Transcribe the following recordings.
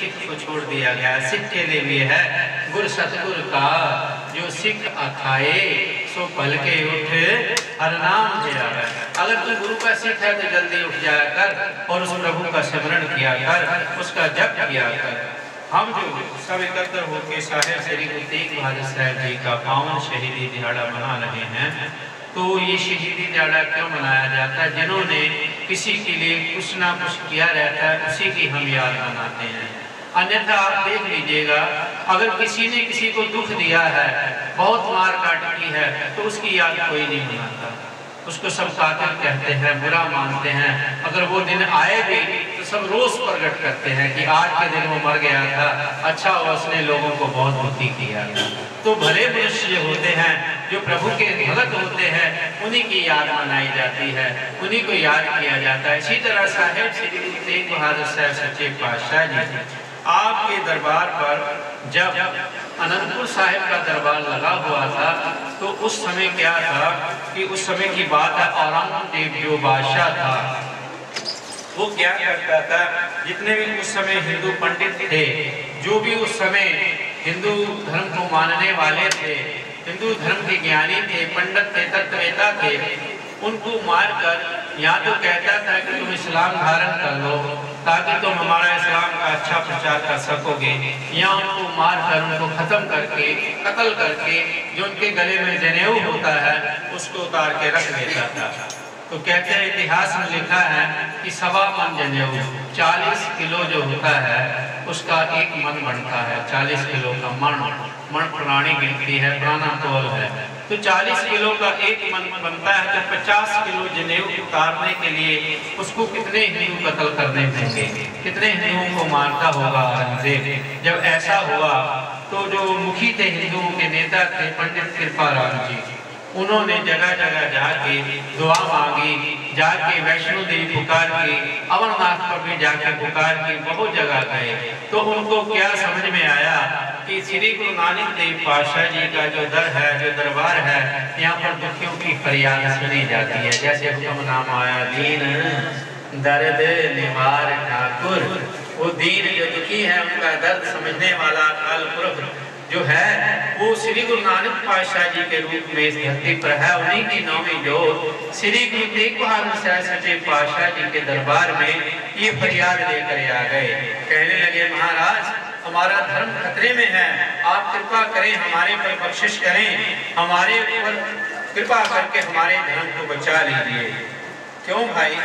सिख को छोड़ दिया गया। सिख के लिए भी है गुर सतगुर का, जो सिख अखाए सो पल के उठ हर नाम दिया है। अगर तू गुरु का सिख है तो जल्दी उठ जाया कर और उस प्रभु का स्मरण किया कर, उसका जप किया कर। हम जो सब एकत्र होकर साहिब श्री गुरु तेग बहादुर साहब जी का पावन शहीदी दिहाड़ा मना रहे हैं, तो ये शहीदी दिहाड़ा क्यों मनाया जाता है? जिन्होंने किसी के लिए कुछ ना कुछ किया रहता है, उसी की हम याद मनाते हैं। अन्यथा आप देख लीजिएगा, अगर किसी ने किसी को दुख दिया है, बहुत मार काट की है, तो उसकी याद कोई नहीं मनाता, उसको सब कातिल कहते हैं, बुरा मानते हैं। अगर वो दिन आए भी तो सब रोष प्रकट करते हैं कि आज के दिन वो मर गया था, अच्छा उसने लोगों को बहुत दुखी किया। तो भले मनुष्य जो होते हैं, जो प्रभु के भगत होते हैं, उन्हीं की याद मनाई जाती है, उन्हीं को याद किया जाता है। इसी तरह साहिब श्री गुरु तेग बहादुर साहब सच्चे पातशाह जी आपके दरबार पर जब अनंतपुर साहिब का दरबार लगा हुआ था, तो उस समय क्या था कि उस समय की बात है, औरंगजेब जो बादशाह था वो क्या करता था, जितने भी उस समय हिंदू पंडित थे, जो भी उस समय हिंदू धर्म को मानने वाले थे, हिंदू धर्म के ज्ञानी थे, पंडित थे, तत्ववेता थे, उनको मारकर या तो कहता था कि तुम इस्लाम धारण कर लो ताकि तुम हमारा इस्लाम का अच्छा प्रचार कर सकोगे, या उनको मारकर उनको खत्म करके, कत्ल करके, जो उनके गले में जनेऊ होता है उसको उतार के रख देता था। तो कहते हैं, इतिहास में लिखा है कि 1.25 मन जनेऊ, 40 किलो जो होता है उसका 1 मन बनता है। 40 किलो का मन पुरानी गिनती है, पुराना तौल है, तो 40 किलो का 1 मन बनता है। तो 50 किलो जनेऊ उतारने के लिए उसको कितने हिंदू कत्ल करने होंगे, कितने हिंदुओं को मारता होगा औरंगजेब। जब ऐसा हुआ तो जो मुखी थे, हिंदुओं के नेता थे, पंडित कृपाराम जी, उन्होंने जगह जगह जाके दुआ मांगी, जाके वैष्णो देवी पुकार की, अमरनाथ पर भी जाके पुकार की, बहुत जगह गए। तो उनको क्या समझ में आया कि श्री गुरु नानक देव पातशाह जी का जो दर है, जो दरबार है, यहाँ पर दुखियों की फरियाद सुनी जाती है। जैसे हुक्मनाम आया, दीन दर्द निवार ठाकुर, वो दीन जो दुखी है उनका दर्द समझने वाला काल पुरख जो है, वो श्री गुरु नानक पातशाह जी के रूप में इस धरती पर है। उन्हीं की नौवीं जोत श्री गुरु तेग बहादुर साहब सच्चे पातशाह जी के दरबार में ये फरियाद लेकर आ गए। कहने लगे, महाराज हमारा धर्म खतरे में है, आप कृपा करें, हमारे पर बख्शिश करें, हमारे ऊपर कृपा करके हमारे धर्म को बचा लीजिए। क्यों भाई,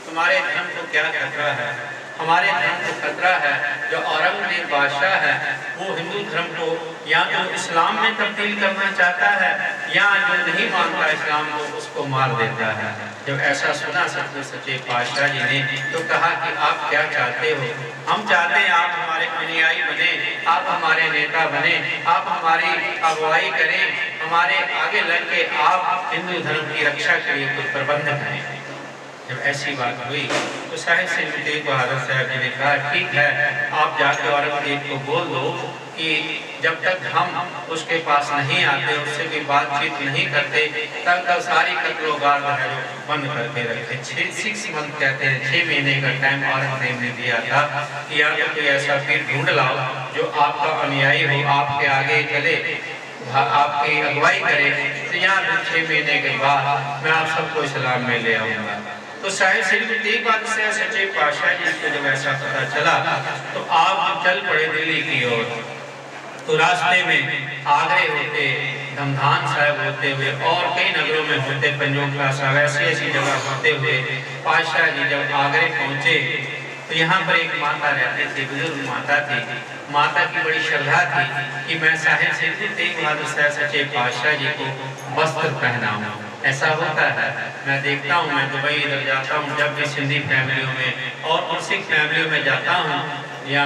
तुम्हारे धर्म को क्या खतरा है? हमारे धर्म को खतरा है, जो औरंगजेब बादशाह है वो हिंदू धर्म को या तो इस्लाम में तब्दील करना चाहता है, या जो नहीं मानता इस्लाम को उसको मार देता है। जब ऐसा सुना सतगुरु सच्चे पातशाह जी ने, तो कहा कि आप क्या चाहते हो? हम चाहते हैं आप हमारे अनुयायी बने, आप हमारे नेता बने, आप हमारी अगुवाई करें, हमारे आगे लग के आप हिंदू धर्म की रक्षा के लिए कुछ प्रबंध करें। जब ऐसी बात हुई तो साहिब श्री गुरु तेग बहादुर साहब जी ने कहा, ठीक है, आप जाके औरंगजेब को बोल दो कि जब तक हम उसके पास नहीं आते, उससे कोई बातचीत नहीं करते, तब तक सारी कत्लो गार्ड है बंद करके रखते। 6 मंथ कहते हैं, 6 महीने का टाइम औरंगजेब ने दिया था कि या तो कोई ऐसा पीर ढूंढ लाओ जो आपका अनुयायी हो, आपके आगे चले, आपकी अगुवाई करे, तो यहाँ 6 महीने के बाद मैं आप सबको इस्लाम में ले आऊँगा। तो साहिब श्री गुरु तेग बहादुर साहब सच्चे पातशाह जी को जब ऐसा पता चला तो आप चल पड़े दिल्ली की ओर। तो रास्ते में आगरे होते, धमधान साहब होते हुए और कई नगरों में होते, पंजोखला साहब, ऐसी जगह होते हुए पातशाह जी जब आगरे पहुँचे तो यहाँ पर एक माता रहती थी, बुजुर्ग माता थी। माता की बड़ी श्रद्धा थी कि मैं साहिब श्री गुरु तेग बहादुर साहब सच्चे पातशाह जी को वस्त्र पहनाऊं। ऐसा होता है, मैं देखता हूँ, मैं दुबई इधर जाता हूँ, जब भी सिंधी फैमिलियों में और सिख फैमिलियों में जाता हूँ, या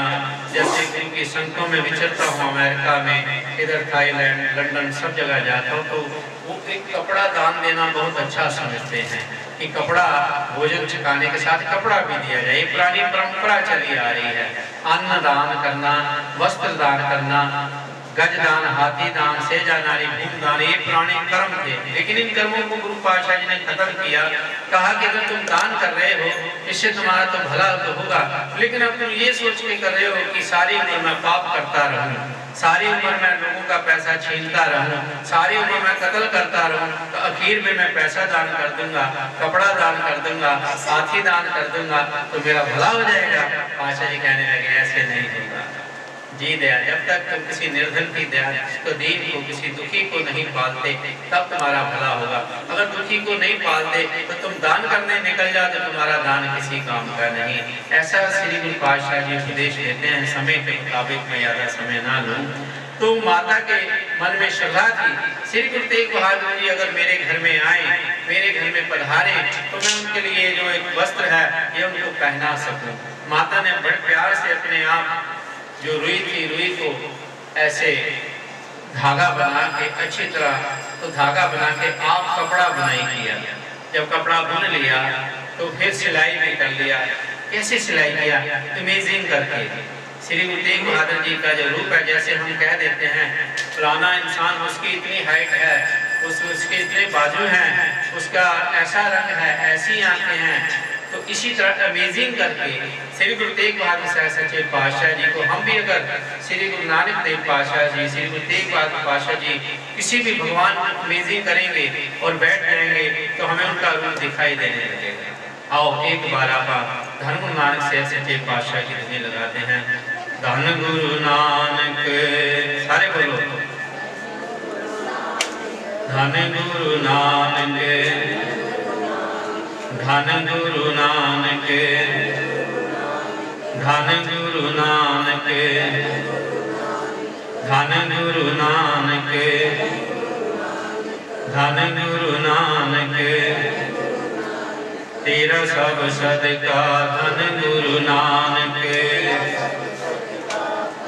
जैसे उनकी संतों में विचरता हूँ, अमेरिका में, इधर थाईलैंड, लंदन, सब जगह जाता हूँ, तो वो एक कपड़ा दान देना बहुत अच्छा समझते हैं कि कपड़ा भोजन छकाने के साथ कपड़ा भी दिया जाए। पुरानी परंपरा चली आ रही है, अन्न दान करना, वस्त्र दान करना, गजदान, हाथी दान, सेजा नारी, भूमदान, ये पुराने कर्म थे। लेकिन इन कर्मों को गुरु पातशाह जी ने खत्म किया। कहा कि अगर तुम दान कर रहे हो इससे तुम्हारा तो भला तो होगा, लेकिन अब तुम ये सोच के कर रहे हो कि सारी उम्र मैं पाप करता रहूं, सारी उम्र मैं लोगों का पैसा छीनता रहूं, सारी उम्र मैं कत्ल करता रहूं, तो आखिर में मैं पैसा दान कर दूंगा, कपड़ा दान कर दूंगा, हाथी दान कर दूंगा तो मेरा भला हो जाएगा। पातशाह जी कहने लगे ऐसे नहीं होगा जी दया, जब तक तुम किसी निर्धन की दया, किसी गरीब को, किसी दुखी को नहीं पालते तब तुम्हारा भला होगा। अगर दुखी को नहीं पालते तो तुम दान करने निकल जाओ तो तुम्हारा दान किसी काम का नहीं। ऐसा श्री गुरु पातशाह जी उपदेश देते हैं। समय के मुताबिक मैं ज़्यादा समय ना लूँ। तो माता के मन में श्रद्धा थी, श्री गुरु तेग बहादुर जी अगर मेरे घर में आए, मेरे घर में पधारे तो मैं उनके लिए जो एक वस्त्र है ये उनको पहना सकूं। माता ने बड़े प्यार से अपने आप जो रुई थी, रुई को ऐसे धागा बना के अच्छी तरह तो धागा बना के आप कपड़ा बुनाई किया। जब कपड़ा बुन लिया तो फिर सिलाई भी कर लिया। कैसे सिलाई किया? इमेजिंग करके। श्री गुरु तेग बहादुर जी का जो रूप है, जैसे हम कह देते हैं फलाना इंसान, उसकी इतनी हाइट है, उसके इतने बाजू हैं, उसका ऐसा रंग है, ऐसी आंखें हैं, तो इसी तरह अमेजिंग करके श्री गुरु तेग बहादुर साहब सच्चे पातशाह जी को हम भी अगर श्री गुरु नानक देव पातशाह जी, श्री गुरु तेग बहादुर पातशाह जी किसी भी भगवान को अमेजिंग करेंगे और बैठ जाएंगे तो हमें उनका रूप दिखाई देने लगेगा। आओ एक बार आप धन गुरु नानक से सच्चे पातशाह की धुनी लगाते हैं। धन गुरु नानक, सारे बोलो धन गुरु नानक, धन गुरु नानक, धन गुरु नानक, धन गुरु नानक, धन गुरु नानक, तेरा सब सदका धन गुरु नानक।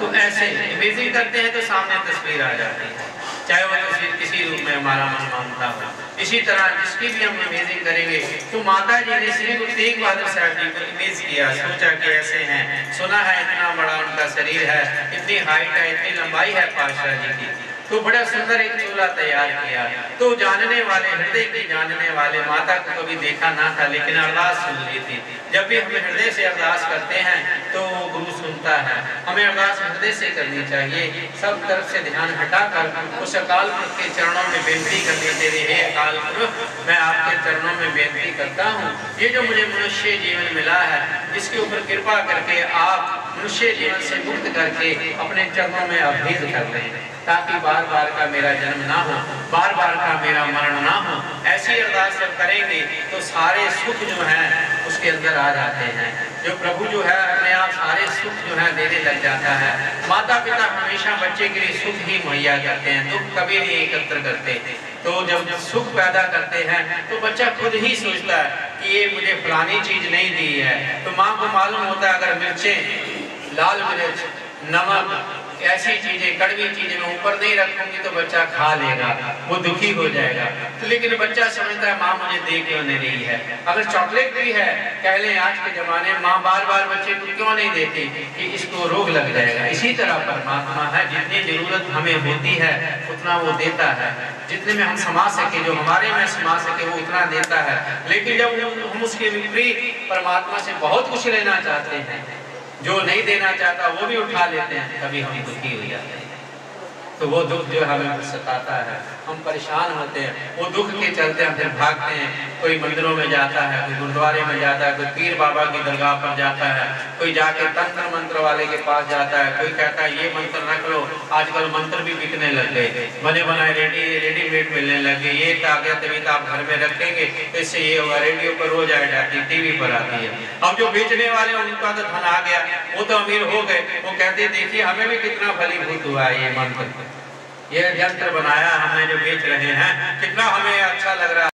तो ऐसे इमेजिंग करते हैं तो सामने तस्वीर आ जाती है, चाहे वो तस्वीर किसी रूप में हमारा मन मानता हो। इसी तरह जिसकी भी हम इमेजिंग करेंगे तो माता जी ने श्री गुरु तेग बहादुर साहब जी को इमेज किया, सोचा कि ऐसे हैं, सुना है इतना बड़ा उनका शरीर है, इतनी हाइट है, इतनी लंबाई है पातशाह जी की, तो बड़ा सुंदर एक चूल्हा तैयार किया। तो जानने वाले, हृदय की जानने वाले, माता को कभी देखा ना था लेकिन अरदास सुन ली थी। जब भी हम हृदय से अरदास करते हैं तो गुरु सुनता है। हमें अरदास हृदय से करनी चाहिए, सब तरफ से ध्यान हटाकर उस अकाल पुरख के चरणों में बेनती करनी चाहिए। हे अकाल पुरख, मैं आपके चरणों में बेनती करता हूँ, ये जो मुझे मनुष्य जीवन मिला है, इसके ऊपर कृपा करके आप मनुष्य जीवन से मुक्त करके अपने चरणों में अभेद कर लें, ताकि बार बार का मेरा जन्म ना हो, बार बार का मेरा मरण ना हो। ऐसी अरदास जब करेंगे तो सारे सुख जो हैं उसके अंदर आ जाते हैं। जो प्रभु जो है अपने आप सारे सुख जो है देने लग जाता है। माता पिता हमेशा बच्चे के लिए सुख ही मुहैया करते हैं, दुख कभी नहीं एकत्र करते। तो जब सुख पैदा करते हैं तो बच्चा खुद ही सोचता है कि ये मुझे फलानी चीज नहीं दी है, तो माँ को मालूम होता है अगर मिर्चें, लाल मिर्च, नमक, ऐसी चीजें, कड़वी चीजें मैं ऊपर नहीं रखूंगी तो बच्चा खा लेगा, वो दुखी हो जाएगा। तो लेकिन बच्चा समझता है माँ मुझे दे क्यों नहीं रही है। अगर चॉकलेट भी है, कह लें आज के जमाने में माँ बार बार बच्चे को क्यों नहीं देती कि इसको रोग लग जाएगा। इसी तरह परमात्मा है, जितनी जरूरत हमें होती है उतना वो देता है, जितने में हम समा सके, जो हमारे में समा सके वो उतना देता है। लेकिन जब हम उसके विपरीत परमात्मा से बहुत कुछ लेना चाहते हैं, जो नहीं देना चाहता वो भी उठा लेते हैं, तभी हम दुखी हो जाते हैं। तो वो दुख जो हमें सताता है, हम परेशान होते हैं, वो दुख के चलते हम फिर भागते हैं। कोई मंदिरों में जाता है, कोई गुरुद्वारे में जाता है, कोई पीर बाबा की दरगाह पर जाता है, कोई जाके तंत्र मंत्र वाले के पास जाता है, कोई कहता है ये मंत्र रख लो। आजकल मंत्र भी बिकने लग गए, बने बनाए रेडीमेड मिलने लग गए। ये आ गया तभी तो आप घर में रखेंगे तो इससे ये होगा, रेडियो पर रोज आ जाती, टीवी पर आती है। अब जो बेचने वाले उनका तो धन आ गया, वो तो अमीर हो गए, वो कहते देखिए हमें भी कितना फलीभूत हुआ है ये मंत्र, ये यंत्र बनाया हमने जो बेच रहे हैं, कितना हमें अच्छा लग रहा है।